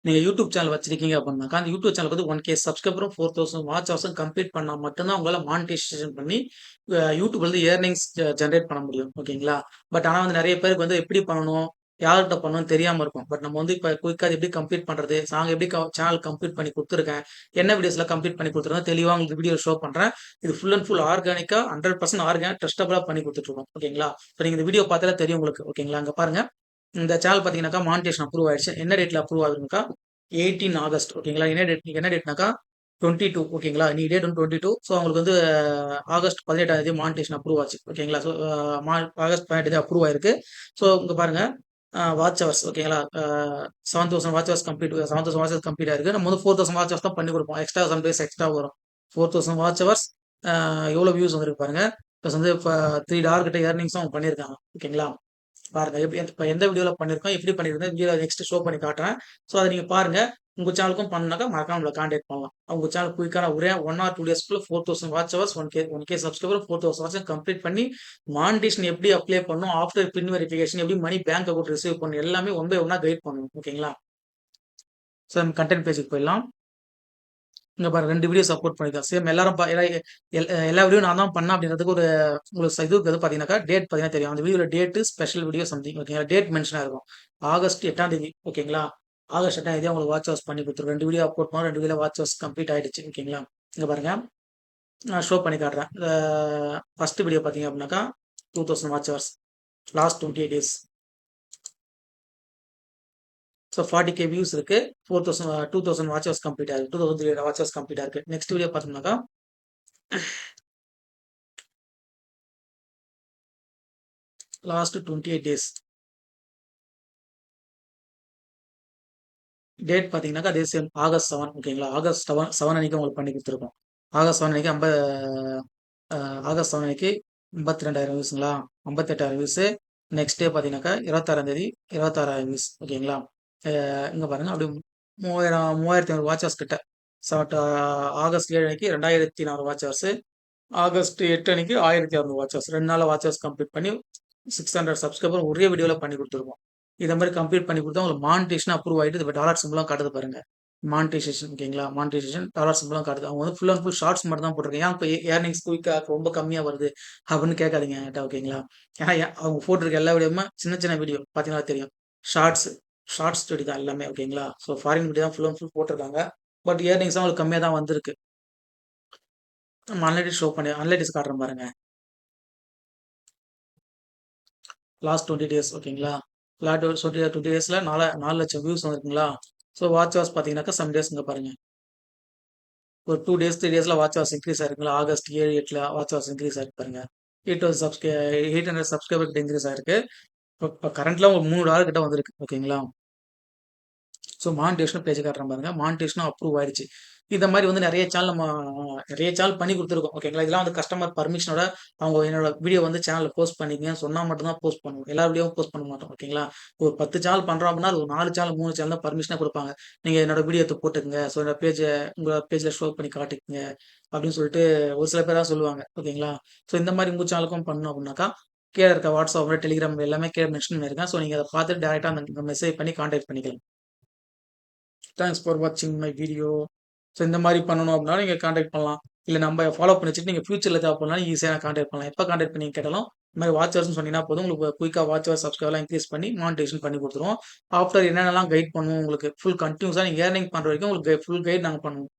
நீங்க YouTube channel வச்சிருக்கீங்க அப்படின்னாக்கா, அந்த யூடியூப் சேனலுக்கு வந்து 1K சப்ஸ்கிரைபரும் 4000 வாட்ச் ஹவர்ஸும் கம்ப்ளீட் பண்ணா மட்டும் தான் உங்களால மானிட்டைசேஷன் பண்ணி யூடியூப்ல இருந்து ஏர்னிங்ஸ் ஜெனரேட் பண்ண முடியும். ஓகேங்களா? பட் ஆனா வந்து நெறைய பேருக்கு வந்து எப்படி பண்ணணும்? யார்கிட்ட பண்ணணும்னு தெரியாம இருக்கும். பட் நம்ம வந்து இப்ப குயிக்கா எப்படி கம்ப்ளீட் பண்றது? நாங்க எப்படி சேனல் கம்ப்ளீட் பண்ணி குடுத்துருக்கேன். என்ன வீடியோஸ்லாம் கம்ப்ளீட் பண்ணி குடுத்துருக்கேன் தெளிவா உங்களுக்கு வீடியோ ஷோ பண்றேன். இது ஃபுல் அண்ட் ஃபுல் ஆர்கானிக்கா 100% ஆர்கானிக் ட்ரஸ்டபிளா பண்ணி குடுத்துட்டுருக்கோம். ஓகேங்களா? இப்ப நீங்க இந்த வீடியோ பார்த்தாலே தெரியும் உங்களுக்கு. ஓகேங்களா? அங்க பாருங்க. இந்த சேனல் பார்த்தீங்கன்னாக்கா மானிட்டேஷன் அப்ரூவ் ஆயிடுச்சு. என்ன டேட்ல அப்ரூவ் ஆகுதுனாக்கா 18 ஆகஸ்ட். ஓகேங்களா? என்ன டேட்னாக்கா 22. ஓகேங்களா? இன்னைக்கு டேட் வந்து 22. ஸோ அவங்களுக்கு வந்து ஆகஸ்ட் 18ஆம் தேதி மானிட்டேஷன் அப்ரூவ் ஆச்சு. ஓகேங்களா? ஸோ ஆகஸ்ட் 18 தேதி அப்ரூவ் ஆயிருக்கு. ஸோ இங்க பாருங்க வாட்ச் ஹவர்ஸ் ஓகேங்களா? 7000 watch hours complete 7000 watch hours complete ஆயிருக்கு. நம்ம வந்து 4000 வாட்ச் ஹவர்ஸ் தான் பண்ணி குடுப்போம். எக்ஸ்ட்ரா சம் டேஸ் எக்ஸ்ட்ரா வரும். 4000 வாட்ச் ஹவர்ஸ் எவ்வளோ வியூஸ் வந்திருக்கு பாருங்க. ப்ளஸ் வந்து இப்ப 3 டாலர் கிட்ட ஏர்னிங்ஸும் அவங்க பண்ணியிருக்காங்க. ஓகேங்களா? பாருங்க. எப்படி இப்ப எந்த வீடியோல பண்ணியிருக்கோம், எப்படி பண்ணியிருக்கோம் வீடியோ நெக்ஸ்ட் ஷோ பண்ணி காட்டுறேன். ஸோ அத நீங்க பாருங்க. உங்க சேனலுக்கும் பண்ணணும்னாக்கா மறக்காம நம்மள கான்டாக்ட் பண்ணலாம். உங்க சேனல் குயிக்கான ஒரே 1 ஆர் 2 டேஸ்க்குள்ள 4000 watch hours 1K subscriber 4000 watch complete பண்ணி மானிட்டேஷன் எப்படி அப்ளை பண்ணணும், ஆஃப்டர் பின் வெரிஃபிகேஷன் எப்படி மணி பேங்க் அக்கவுண்ட் ரிசீவ் பண்ணணும் எல்லாமே ஒன் பை ஒன்னா கைட் பண்ணணும். ஓகேங்களா? ஸோ நம்ம கன்டென்ட் பேஜுக்கு போயிடலாம். இங்க பாருங்க 2 வீடியோ சப்போர்ட் பண்ணியிருக்கேன். சேம் எல்லாரும் எல்லா வீடியோ நான் தான் பண்ணேன் அப்படின்றதுக்கு ஒரு உங்களுக்கு இது இருக்குது பார்த்தீங்கன்னாக்கா, டேட் பார்த்தீங்கன்னா தெரியும். அந்த வீடியோல டேட்டு, ஸ்பெஷல் வீடியோ சம்திங் ஓகேங்களா? டேட் மென்ஷன் ஆயிருக்கும். ஆகஸ்ட் 8ஆம் தேதி ஓகேங்களா? ஆகஸ்ட் 8ஆம் தேதி உங்களுக்கு வாட்ச் ஹவர்ஸ் பண்ணி குடுத்துருக்கேன். 2 வீடியோ அப்லோட் பண்ணோம். 2 வீடியோ வாட்ச் ஹவர்ஸ் கம்ப்ளீட் ஆயிடுச்சு. ஓகேங்களா? இங்க பாருங்க. நான் ஷோ பண்ணி காட்டுறேன். ஃபர்ஸ்ட் வீடியோ பார்த்தீங்க அப்படின்னாக்கா 2000 watch hours. Last 28 days. So 40K views இருக்கு. 2000 வாட்ச் ஹவர்ஸ் கம்ப்ளீட் ஆயிருக்கு. 2300 வாட்ச் ஹவர்ஸ் கம்ப்ளீட் ஆயிருக்கு. நெக்ஸ்ட் வீடியோ பார்த்தோம்னாக்கா லாஸ்ட் 28 டேஸ். டேட் பார்த்தீங்கன்னாக்கா, அதே சேம் ஆகஸ்ட் 7 ஓகேங்களா? ஆகஸ்ட் 7 அன்னைக்கு உங்களுக்கு பண்ணி குடுத்துருக்கோம். ஆகஸ்ட் 7 அன்னைக்கு அ ஆகஸ்ட் 7 அன்னைக்கு 52,000 வியூஸுங்களா? 58,000 வியூஸு. நெக்ஸ்ட் டே பார்த்தீங்கன்னாக்கா, 26ஆம் தேதி 26,000 வியூஸ் ஓகேங்களா? இங்க பாருங்க அப்படியே 3500 வாட்ச் ஹவர்ஸ் கிட்ட. செவட் ஆகஸ்ட் 7 அன்னைக்கு 2400 வாட்ச் ஹவர்ஸு. ஆகஸ்ட் 8 அன்னைக்கு 1600 வாட்ச் ஹவர்ஸ். 2 நாள்ல வாட்ச் ஹவர்ஸ் கம்ப்ளீட் பண்ணி 600 சப்ஸ்கிரைபர் ஒரே வீடியோல பண்ணி குடுத்துருக்கோம். இத மாரி கம்ப்ளீட் பண்ணி குடுத்தா உங்களுக்கு மானிட்டேஷன் அப்ரூவ் ஆயிட்டு இப்ப டாலர் சிம்பலும் காட்டுது பாருங்க. மானிட்டைசேஷன் ஓகேங்களா? மானிட்டைசேஷன் டாலர் சிம்பலும் காட்டுது. அவங்க வந்து ஃபுல் அண்ட் ஃபுல் ஷார்ட்ஸ் மட்டும் தான் போட்டிருக்காங்க. ஏன் இப்ப ஏர்னிங்ஸ் குயிக்கா ரொம்ப கம்மியா வருது அப்படின்னு கேட்காதீங்க என்கிட்ட ஓகேங்களா? ஏன்னா அவங்க போட்டிருக்க எல்லா வீடியோவுமே சின்ன சின்ன வீடியோ பார்த்தீங்கன்னா தெரியும். ஷார்ட்ஸ் ஷார்ட்ஸ் ஸ்டோரி தான் எல்லாமே ஓகேங்களா? ஸோ ஃபாரின் வீடியோ தான் ஃபுல் அண்ட் ஃபுல் போட்டிருக்காங்க. பட் ஏர்னிங்ஸ் அவங்களுக்கு கம்மியா தான் வந்திருக்கு. நம்ம அனலைட்டிக்ஸ் காட்டுறேன் பாருங்க. லாஸ்ட் 20 டேஸ் ஓகேங்களா? லாஸ்ட் 20 டேஸ்ல 4,00,000 வியூஸ் வந்திருக்குங்களா? ஸோ வாட்ச் ஹவர்ஸ் பார்த்தீங்கன்னாக்கா சம் டேஸ் இங்க பாருங்க. ஒரு 2 டேஸ், 3 டேஸ்ல வாட்ச் ஹவர்ஸ் இன்க்ரீஸ் ஆயிருக்குங்களா? ஆகஸ்ட் 7, 8ல வாட்ச் ஹவர்ஸ் இன்க்ரீஸ் ஆயிருக்கு பாருங்க. 800 சப்ஸ்கிரைபர் கிட்ட இன்க்ரீஸ் ஆயிருக்கு. இப்ப கரண்ட்ல உங்களுக்கு $3 கிட்ட வந்திருக்கு. ஓகேங்களா? ஸோ மானிட்டேஷனும் பேஜ் காட்டுறேன் பாருங்க. மானிட்டேஷனும் அப்ரூவ் ஆயிடுச்சு. இந்த மாரி வந்து நெறைய சேனல் பண்ணி குடுத்துருக்கோம். ஓகேங்களா? இதெல்லாம் வந்து கஸ்டமர் பர்மிஷனோட அவங்க என்னோட வீடியோ வந்து சேனல்ல போஸ்ட் பண்ணிக்கங்கன்னு சொன்னா மட்டும் தான் போஸ்ட் பண்ணுவோம். எல்லா வீடியோவும் போஸ்ட் பண்ண மாட்டோம். ஓகேங்களா? ஒரு 10 சேனல் பண்றோம் அப்படின்னா, அது ஒரு 4 சேனல், 3 சேனல் தான் பர்மிஷனா குடுப்பாங்க. நீங்க என்னோட வீடியோ எடுத்து போட்டுக்கங்க. ஸோ என்னோட உங்க பேஜ்ல ஷோ பண்ணி காட்டிக்கங்க. அப்படின்னு சொல்லிட்டு ஒரு சில பேர் தான் சொல்லுவாங்க. ஓகேங்களா? ஸோ இந்த மாரி உங்க சேனலுக்கும் பண்ணணும் அப்படின்னாக்கா, கீழ இருக்க WhatsApp, Telegram எல்லாமே கீழ மென்ஷன் பண்ணியிருக்கேன். ஸோ நீங்க அத பார்த்துட்டு டைரக்ட்டா அந்த மெசேஜ் பண்ணி கான்டாக்ட் பண்ணிக்கலாம். தேங்க்ஸ் ஃபார் வாட்சிங் மை வீடியோ. ஸோ இந்த மாரி பண்ணணும் அப்படின்னா நீங்க கான்டாக்ட் பண்ணலாம். இல்ல நம்ம ஃபாலோ பண்ணி வச்சுட்டு நீங்க ஃபியூச்சர்ல தேவைப்படலாம் ஈஸியா கான்டாக்ட் பண்ணலாம். எப்ப கான்டாக்ட் பண்ணி கேட்டாலும் இந்த மாரி வாட்ச் ஹவர்ஸ்ன்னு சொன்னீங்கன்னா போதும். உங்களுக்கு குயிக்கா வாட்ச் ஹவர்ஸ், சப்ஸ்கிரைபர்லாம் இன்கிரீஸ் பண்ணி மானிட்டேஷன் பண்ணி குடுத்துருவோம். ஆஃப்டர் என்னென்னலாம் கைட் பண்ணுவோம் உங்களுக்கு ஃபுல் கன்டினியூஸா நீங்க ஏர்னிங் பண்ற வரைக்கும் உங்களுக்கு ஃபுல் கைட் நாங்க பண்ணுவோம்.